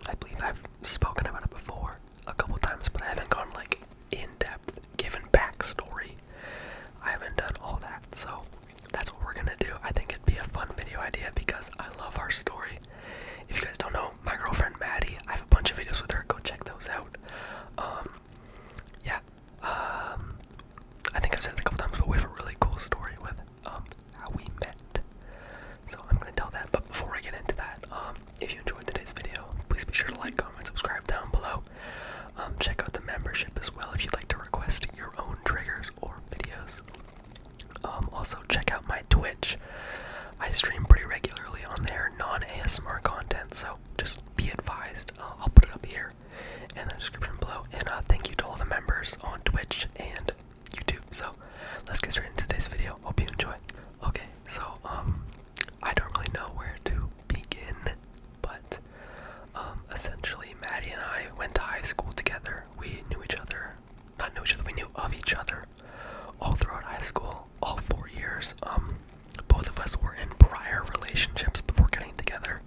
I believe I've spoken about it before a couple times, but I haven't gone like in depth, given backstory. I haven't done all that, so that's what we're gonna do. I think it'd be a fun video idea because I love our story. If you guys don't know, my girlfriend Maddie, I have a bunch of videos with her. Go check those out. I think I've said it a couple times, but we have a really cool story with how we met. So I'm gonna tell that. But before I get into that, if you enjoyed today's video, please be sure to like, comment, subscribe down below. Check out the membership as well if you'd like to request your own triggers or videos. Also check out my Twitch. I stream pretty regularly on there, non-ASMR content, so just be advised. I'll put it up here in the description below. And thank you to all the members on Twitch and YouTube. So let's get straight into today's video. Hope you enjoy. Okay, so I don't really know where to begin, but essentially Maddie and I went to high school together. We knew each other, we knew of each other all throughout high school, all 4 years. Both of us were in prior relationships before getting together.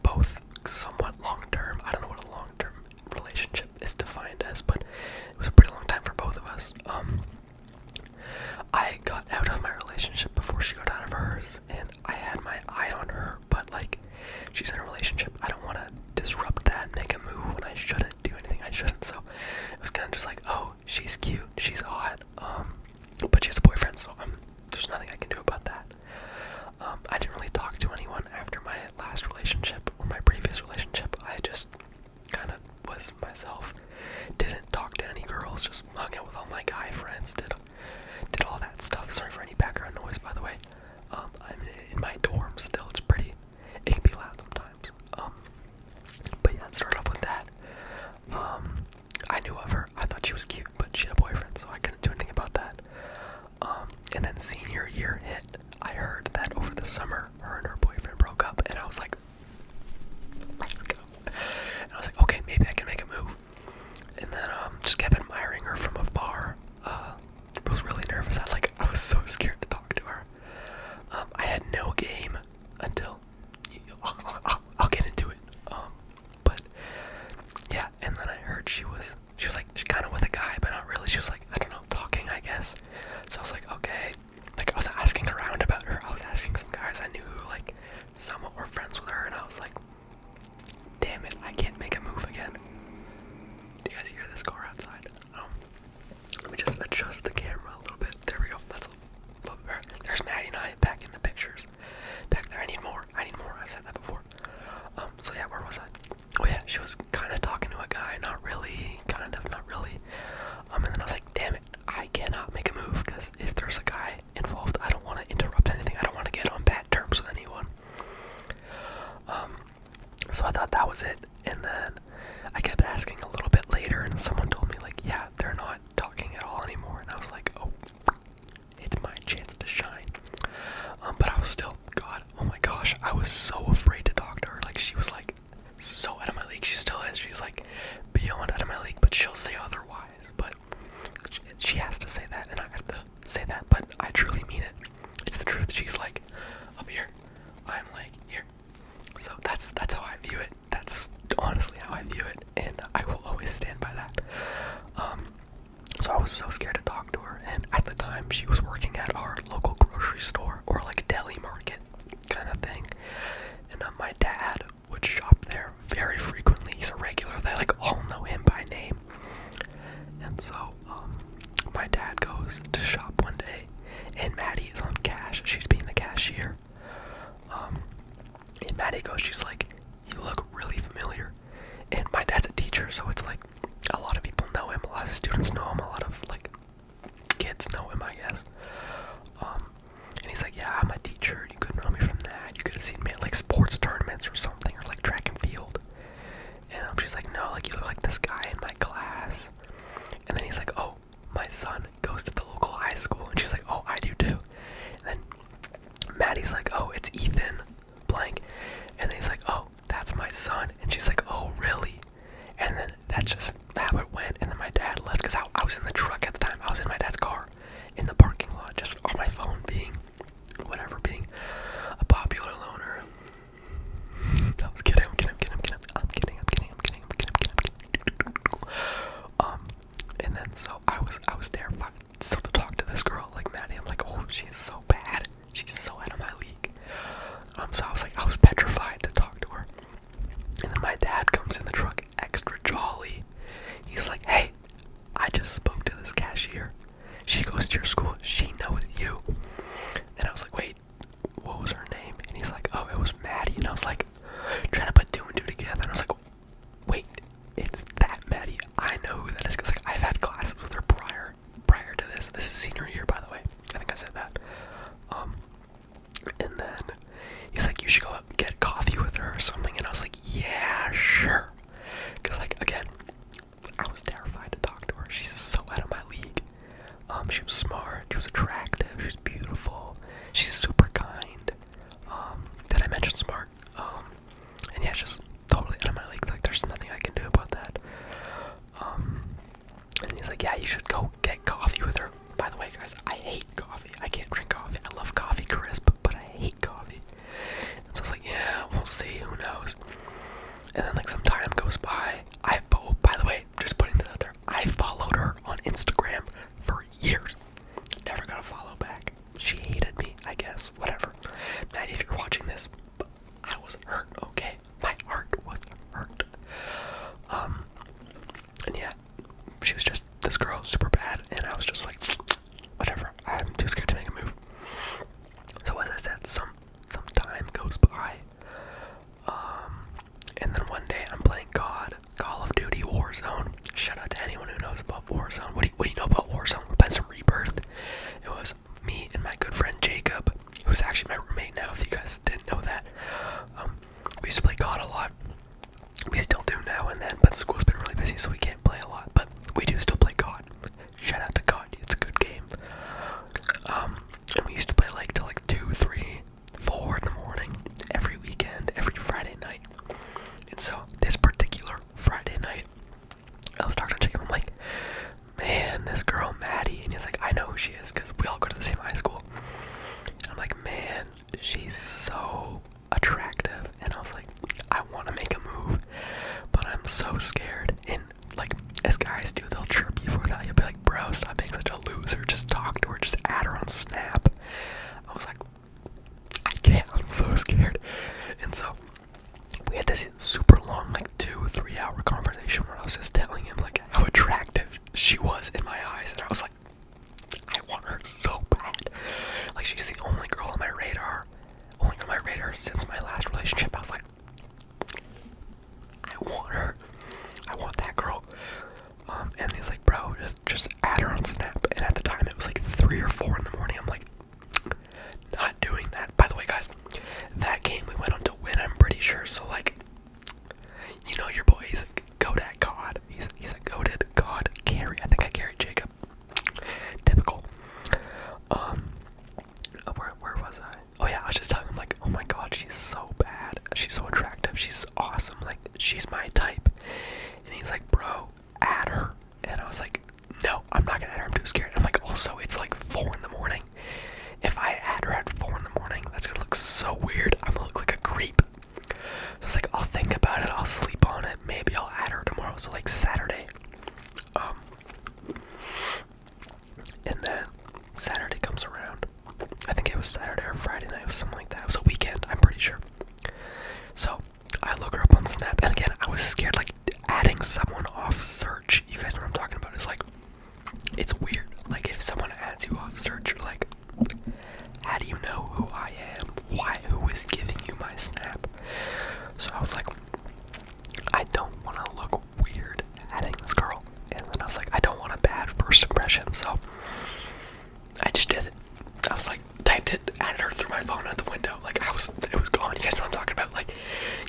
Both somewhat long-term. I don't know what a long-term relationship is defined as, but it was a pretty long time for both of us. I got out of my relationship before she got out of hers, and I had my eye on her, but like, she's in a relationship. I don't want to disrupt that, make a move when I shouldn't, do anything I shouldn't, so it was kind of just like, oh, she's cute, she's hot, but she has a boyfriend, so there's nothing I can do about that. I didn't really talk to anyone after my last relationship, or my previous relationship. I just kind of was myself, didn't talk to any girls, just hung out with all my guy friends, did all that stuff. Sorry for any background noise, by the way. I'm in my dorm still. It can be loud sometimes. But yeah, start off with that. I knew of her. I thought she was cute, but she had a boyfriend, so I couldn't do anything about that. And then senior year hit. I heard that over the summer, her and her boyfriend broke up, and I was like, let's go. And I was like, okay, maybe I can make a move. And then just kept admiring her from afar. I was really nervous. I was so scared to talk to her. I had no game until I'll get into it. But yeah, and then I heard she was kind of with a guy, but not really. She was like, I don't know, talking, I guess. So I was like, okay. Like, I was asking around about her. I was asking some guys I knew who like somewhat were friends with her, and I was like, damn it, I can't make a move again. Do you guys hear this car outside? Let me just adjust the camera a little bit. There we go. That's a little bit better. There's Maddie and I back in the pictures. Back there. I need more. I've said that before. So yeah, where was I? Oh yeah, she was kind of talking to a guy. Not really. Kind of. Not really. And then I was like, damn it. I cannot make a move because if there's a guy involved, I don't want to interrupt anything. I don't want to get on bad terms with anyone. So I thought that was it. And then I kept asking a little bit later, and someone told me, like, yeah, they're not talking at all anymore. And I was like, oh, it's my chance to shine. But I was still, God, oh my gosh, I was so afraid to talk to her. Like, she was like so out of my league. She still is. She's like beyond out of my league, but she'll say otherwise. But she has to say that, and I have to say that, but I truly mean it. It's the truth. She's like up here, I'm like here. So that's how I view it. That's honestly how I view it, and I will always stand by that. So I was so scared to talk to her, and at the time she was working at our local grocery store, or like deli market kind of thing, and my dad would shop there very frequently. He's a regular. They like all know him by name. And so my dad goes to shop one day, and Maddie is on cash. She's being the cashier. And Maddie goes, she's like, you look really familiar. And my dad's a teacher, so it's like a lot of people know him. A lot of students know him. A lot of like kids know him, I guess. And he's like, yeah, I'm a teacher. You could know me from that. You could have seen me at like sports tournaments or something, or like track and field. And she's like, no, like you look like this guy in my class. And then he's like, oh, my son goes to the local high school. And she's like, oh, I do too. And then Maddie's like, oh, it's Ethan blank. And then he's like, oh, that's my son. And she's like, oh, really? And then that's just how it went. And then my dad left, because I was in the truck at the time. I was in my dad's car in the parking lot, just on my phone, being a popular loner. knows. And then like some time goes by. Oh, by the way, just putting this out there, I followed her on Instagram for years. Never got a follow back. She hated me, I guess. Whatever. Maddie, if you're watching this, I was hurt, okay? My heart was hurt. And yeah, she was just this girl, super bad, and I was just like, whatever, I'm too scared to make a move. So as I said, some time goes by, and then one day I'm playing Call of Duty Warzone. Shout out to anyone who knows about Warzone. What do you know about Warzone? We're playing some Rebirth. It was me and my good friend Jacob, who's actually my roommate now, if you guys didn't know that. We used to play COD a lot. We still do now and then, but school's been really busy, so we can't play a lot, but we do still play COD. Shout out to COD, it's a good game. And we used to play like till like 2, 3, 4 in the morning, every weekend, every Friday night. And so this particular Friday night, I was talking to Jacob, I'm like, man, this girl Maddie, and he's like, I know who she is, because we all go to the same high school. And I'm like, man, she's so attractive, and I was like, I want to make a move, but I'm so scared. And like, as guys do, they'll chirp you for that. You'll be like, bro, stop being such a loser, just talk to her, just add her on Snap. I was like, I can't, I'm so scared. And so we had this super long, like 2-3 hour conversation where I was just telling him like how attractive she was in my eyes, and I was like, I want her so bad. Like, she's the only girl on my radar, since my last relationship. I was like, I want her. I want that girl. And he's like, bro, just add her on Snap. And at the time, it was like 3 or 4 in the morning. I'm like, not doing that. By the way, guys, that game we went on to win, I'm pretty sure. So, like, you know your boy, he's a goat at COD. He's a goated COD carry. I think I carried Jacob. Typical. Where was I? Oh yeah, I was just telling him like, oh my god, she's so bad. She's so attractive. She's awesome. Like, she's my type. And he's like, bro, add her. And I was like, no, I'm not gonna add her. I'm too scared. I'm like, also, it's like 4 in the morning. If I add her at 4 in the morning, that's gonna look so weird. I'm gonna look like a creep. So I was like, I'll think about it. I'll sleep on it. Maybe I'll add her tomorrow. So like Saturday. And then Saturday comes around. I think it was Saturday or Friday night, or something like that. It was a weekend, I'm pretty sure. So I look her up on Snap, and again, I was scared, like, adding someone off search. You guys know what I'm talking about. It's like, it's weird. Like, if someone adds you off search, you're like, how do you know who I am? Who is giving you my Snap? So I was like, I don't want to look weird adding this girl. And then I was like, I don't want a bad first impression, so I just did it. I was like, typed it, added her through my phone out the window. Like, it was gone. You guys know what I'm talking about? Like,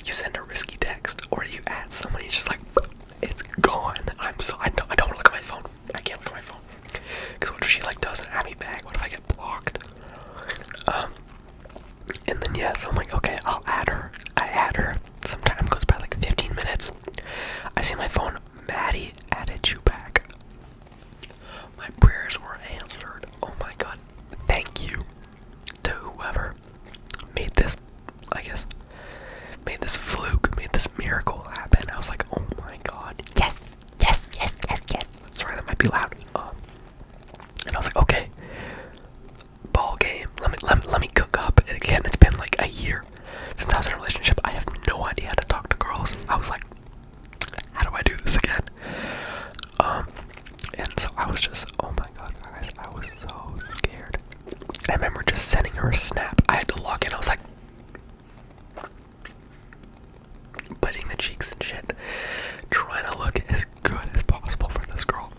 you send a risky text, or you add someone, it's just like, it's gone. I don't want to look at my phone. I can't look at my phone. Because what if she, like, doesn't add me back? What if I get blocked? And then, yeah, so I'm like, okay, I'll add her. I add her. Some time goes by, like, 15 minutes. I see my phone, Maddie added you back. My prayers were answered. Oh my god. Thank you to whoever made this, I guess, made this fluke, made this miracle happen. I was like, oh my god, yes. Sorry, that might be loud. And I was like, okay, ball game. Let me cook up. And again, it's been like a year since I was in a relationship. I have no idea how to talk to girls. I was like, how do I do this again? And so I was just, oh my god, guys, I was so scared. And I remember just sending her a Snap. I had to log in. I was like, biting the cheeks and shit, trying to look as good as possible for this girl.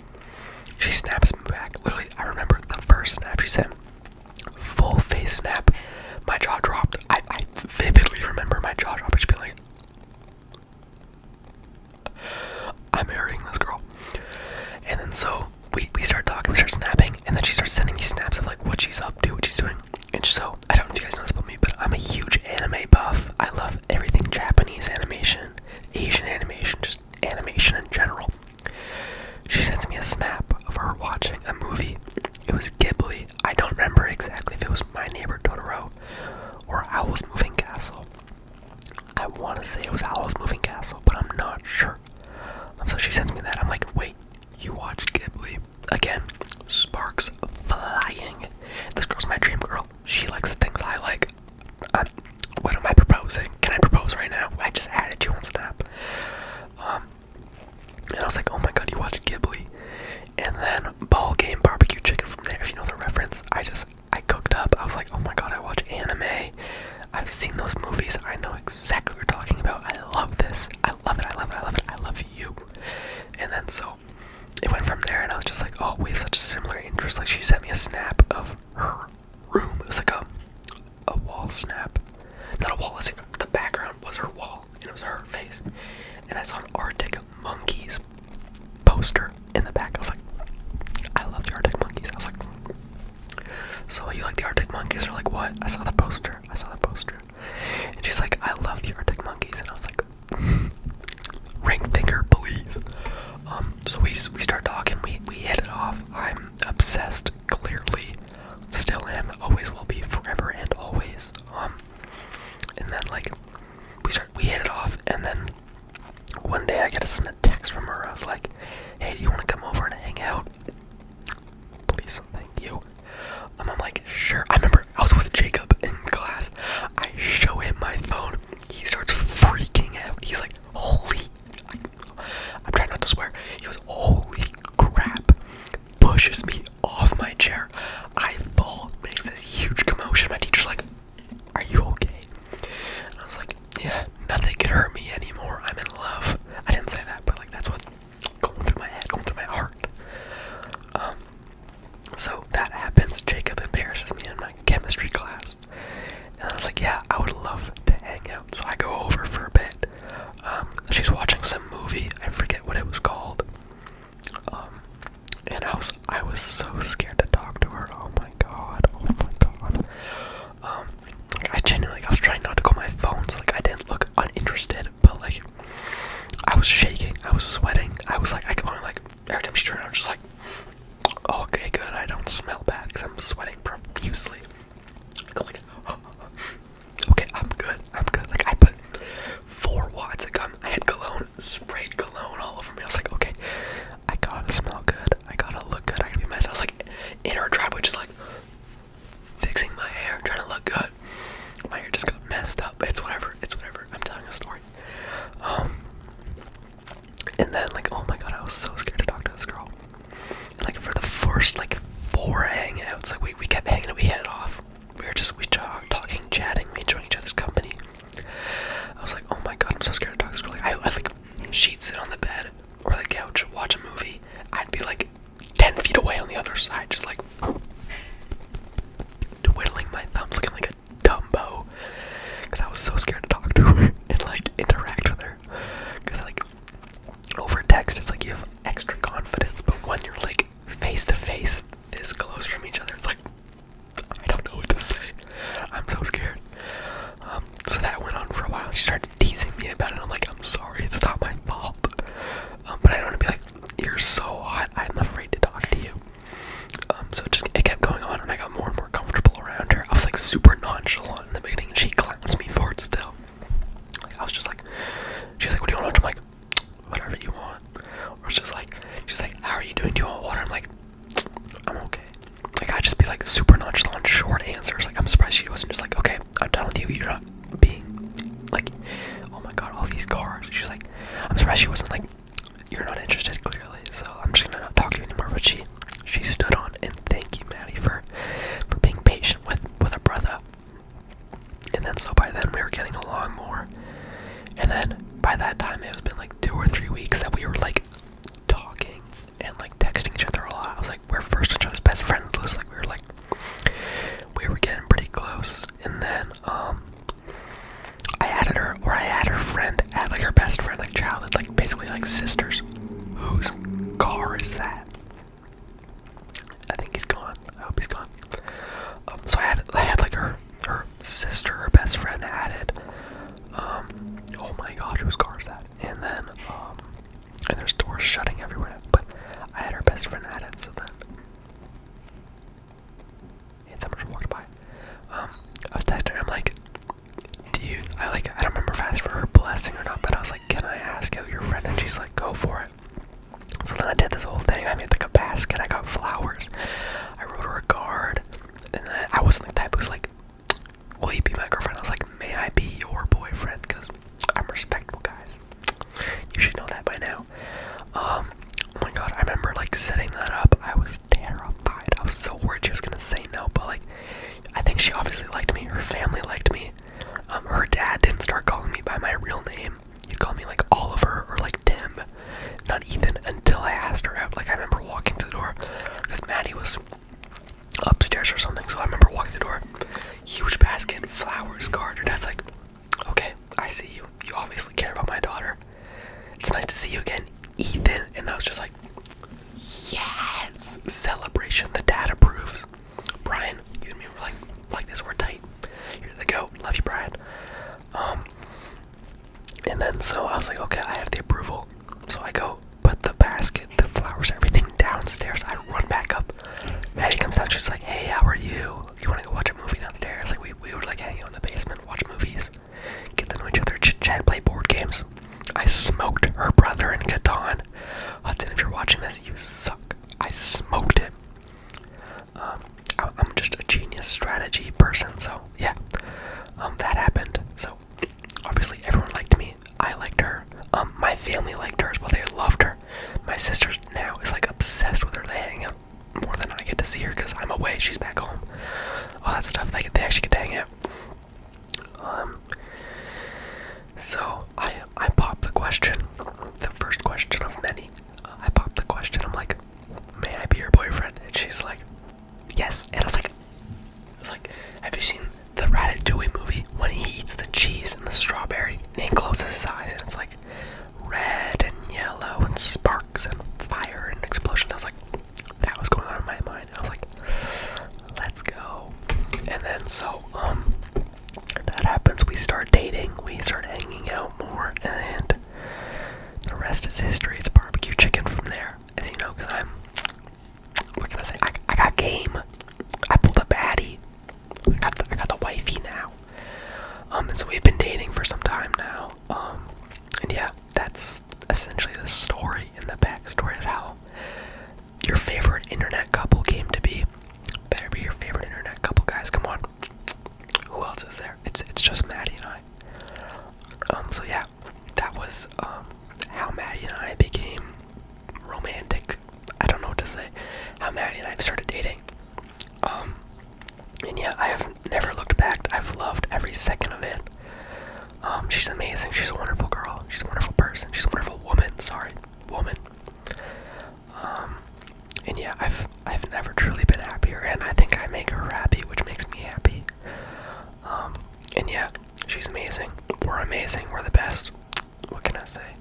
She snaps me back. Literally, I remember the first snap she sent. Full face snap. My jaw dropped. I vividly remember my jaw dropped. She'd be like, I'm marrying this girl. And then so we start talking, we start snapping, and then she starts sending me snaps of like what she's up to, what she's doing. And so I don't want to say it was Howl's Moving Castle, but I'm not sure. So she sends me that. I'm like, wait, you watch Ghibli? Again, sparks flying. This girl's my dream girl. She likes the things I like. What am I proposing? Can I propose right now? I just added you on Snap. And I was like, oh my god, you watch Ghibli? And then ball game barbecue chicken from there, if you know the reference. I cooked up. I was like, oh my god, I watch anime. I've seen those movies. I know exactly what you're talking about. I love this. I love it. I love it. I love it. I love you. And then so it went from there, and I was just like, oh, we have such a similar interest. Like, she sent me a snap of her room. It was like a wall snap. Not a wall, the background was her wall, and it was her face. And I saw an Arctic Monkeys poster in the back. I was like, I love the Arctic Monkeys. I was like, so you like the Arctic Monkeys? They're like, what? I saw the poster. And she's like, I love the Arctic Monkeys. And I was like, ring finger, please. So we start talking. We hit it off. I'm obsessed, clearly. Still am. Always will be. Forever and always. And then like we hit it off, and then one day I get a text from her. I was like, hey, do you want to come over and hang out? Please, thank you. I'm like, sure. I remember I was with Jacob in class. I show him my phone. He starts freaking out. He's like, holy, I'm trying not to swear. He goes, holy crap. Pushes me off my chair. I fall, makes this huge commotion. My teacher's like, are you okay? And I was like, yeah, nothing can hurt me anymore. I'm in love. I didn't say that, but like that's what's going through my head, going through my heart. So that happens. Jacob embarrasses me in my chemistry class. And I was like, yeah, I would love to hang out. So I go over for a bit. She's watching some movie. I forget what it was called. And I was so scared to talk to her. Oh my god. I genuinely, I was trying not to go on my phone, so like I didn't look uninterested, but like I was shaking, I was sweating, I was like, I kept on like, every time she turned around, I was just like, oh, okay, good, I don't smell bad, because I'm sweating profusely. Like, okay, I'm good, like I put 4 watts of gum, I had cologne, sprayed cologne all over me. I was like, okay, I gotta smell good, I gotta look good, I gotta be myself. I was like in her driveway, just like fixing my hair, trying to look good. My hair just got messed up. It's whatever. I'm telling a story. And then like, oh my god, I was so scared to talk to this girl. And like for the first like 4 hangouts, like we kept hanging and we hit it off. We talking, chatting, we enjoying each other's company. I was like, oh my god, I'm so scared to talk to this girl. Like I like she'd sit on the bed or the couch, watch a movie. I'd be like 10 feet away on the other side, just like twiddling my thumbs, looking like a Dumbo, because I was so scared to talk to her and like interact with her. Because like over text, it's like you have extra confidence, but when you're like face to face, this close from each other, it's like I don't know what to say. I'm so scared. So that went on for a while. She started teasing me about it. I'm like, I'm sorry, it's not my fault. But I don't want to be like, you're so hot, I'm afraid to talk to you. So it kept going on, and I got more and more comfortable around her. I was like super nonchalant in the beginning, and she clowns me for it still. Like, I was just like, she's like, what do you want to watch? I'm like, whatever you want. Or she's like, how are you doing? Do you want water? I'm like, I'm okay. Like, I'd just be like super nonchalant, short answers. Like, I'm surprised she wasn't just like, okay, I'm done with you. You're not being like, oh my god, all these cars. She's like, I'm surprised she wasn't like, you're not interested clearly, so I'm just gonna not talk to you anymore. But she stood on, and thank you, Maddie, for being patient with a brother. And then so by then we were getting along more, and then by that time it was been like 2 or 3 weeks that we were like talking and like texting each other a lot. I was like, we're first each other's best friends list. Like we were getting pretty close, and then I had her friend add like her best friend, like childhood, like basically like sisters. Whose car is that? I think he's gone. I hope he's gone. So I had like her sister, her best friend added. Oh my god, whose car is that? And then and there's doors shutting everywhere. But I had her best friend added, so then and someone just walked by. I was texting her. I'm like, I don't remember if I asked for her setting that up, I was terrified. I was so worried she was gonna say no, but like, I think she obviously liked me. Her family liked me. Her dad didn't start calling me by my real name. He'd call me like Oliver or like Tim, not Ethan, until I asked her out. Like, I remember walking through the door, because Maddie was upstairs or something, so I remember walking through the door, huge basket, flowers, card. Her dad's like, okay, I see you. You obviously care about my daughter. It's nice to see you again, Ethan. And I was just like, yes! Celebration. The dad approves. Brian, you and me were like this, we're tight. You're the goat. Love you, Brian. And then so I was like, okay, I have the approval. So I go put the basket, the flowers, everything downstairs. I run back up. Maddie comes down, she's like, hey, how are you? You wanna go watch a movie downstairs? Like, we would like hang out in the basement, watch movies, get to know each other, chit chat, play board games. I smoked her brother in Catan. Hudson, if you're watching this, you suck. I smoked him. I'm just a genius strategy person, so yeah. That happened. So obviously everyone liked me. I liked her. My family liked her as well. They loved her. My sister now is like obsessed with her. They hang out more than I get to see her because I'm away. She's back home. All that stuff. They actually get to hang out. So I popped the question, the first question of many. I popped the question. I'm like, may I be your boyfriend? And she's like, yes. And I was like, have you seen the Ratatouille movie when he eats the cheese and the strawberry and he closes his eyes and it's like red and yellow and sparks and fire and explosions? I was like, that was going on in my mind. I was like, let's go. And then so that happens. We start dating. We start hanging out more, and the rest is history. It's barbecue chicken from there, as you know. Because what can I say? I got game. I pulled a baddie. I got the wifey now. And so we've been dating for some time now. And yeah, that's essentially the story and the backstory of how your favorite internet couple came to be. Better be your favorite internet couple, guys. Come on. Who else is there? It's just Maddie and I. So yeah, that was how Maddie and I became romantic. I don't know what to say. How Maddie and I started dating. And yeah, I have never looked back. I've loved every second of it. She's amazing. She's a wonderful girl. She's a wonderful person. She's a wonderful woman. Sorry, woman. And yeah, I've never truly been happier, and I think I make her happy, which makes me happy. And yeah, she's amazing. We're amazing. We're the best. What can I say?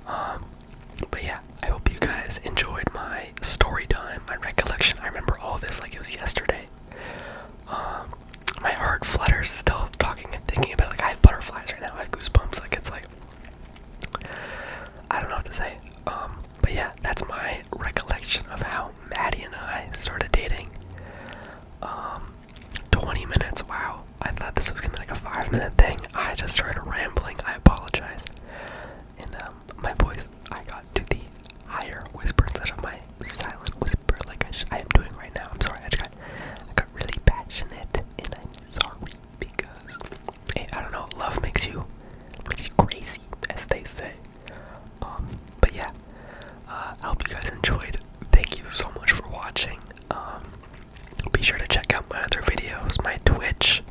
But yeah, I hope you guys enjoyed my story time, my recollection. I remember all this like it was yesterday. My heart flutters still talking and thinking about it. Like, I have butterflies right now. I have goosebumps. Like, it's like, I don't know what to say. But yeah, that's my recollection of how Maddie and I started dating. 20 minutes, wow. I thought this was gonna be like a 5-minute thing. I just started rambling. I apologize. And my voice, I got to the higher whisper instead of my silent whisper like I am doing right now. I'm sorry, I got really passionate, and I'm sorry because I don't know, love makes you crazy, as they say. But yeah, I hope you guys enjoyed. Thank you so much for watching. Be sure to check out my other videos, my Twitch.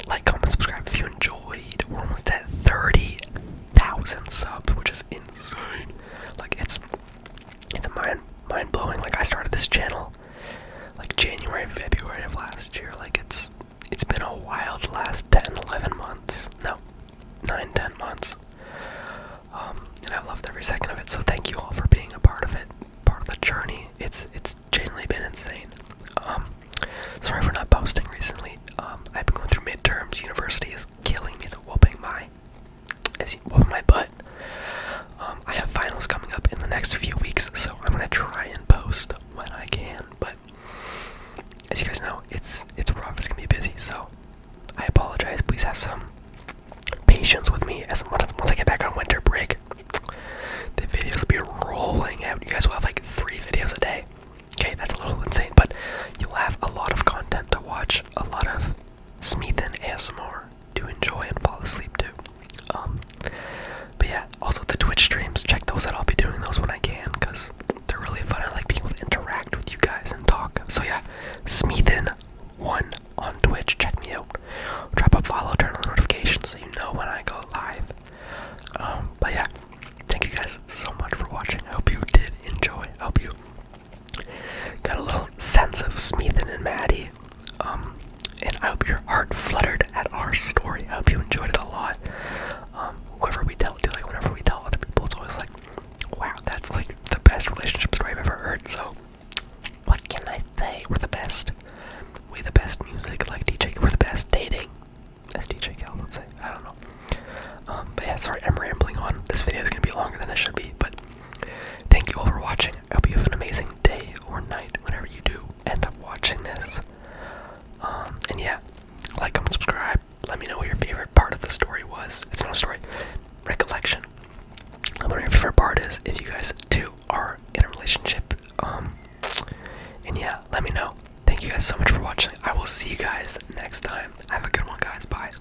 Like, comment, subscribe if you enjoyed. We're almost at 30,000 subs, which is insane. Like, it's mind blowing. Like, I started this channel like January, February of last year. Like, it's been a wild last 10, 11 months. No, 9, 10 months. And I've loved every second of it. So thank you all for being a part of it, part of the journey. It's genuinely been insane. Sorry for not posting recently. I've been going through midterms. University is killing me. It's whooping my butt. I have finals coming up in the next few weeks, so I'm gonna try and post when I can. But as you guys know, it's rough. It's gonna be busy, so I apologize. Please have some patience with me as once I get back on winter break. The videos will be rolling out. You guys will have like 3 videos a day. Okay, that's a little insane, but you'll have a lot of content to watch, a lot of Smethan ASMR to enjoy and fall asleep to. But yeah, also the Twitch streams, check those out. I'll be doing those when I can, because they're really fun. I like am rambling on. This video is gonna be longer than it should be, but thank you all for watching. I hope you have an amazing day or night whenever you do end up watching this. And yeah, like, comment, subscribe. Let me know what your favorite part of the story was. It's not a story, recollection. Let me know what your favorite part is if you guys too are in a relationship. And yeah, let me know. Thank you guys so much for watching. I will see you guys next time. Have a good one, guys. Bye.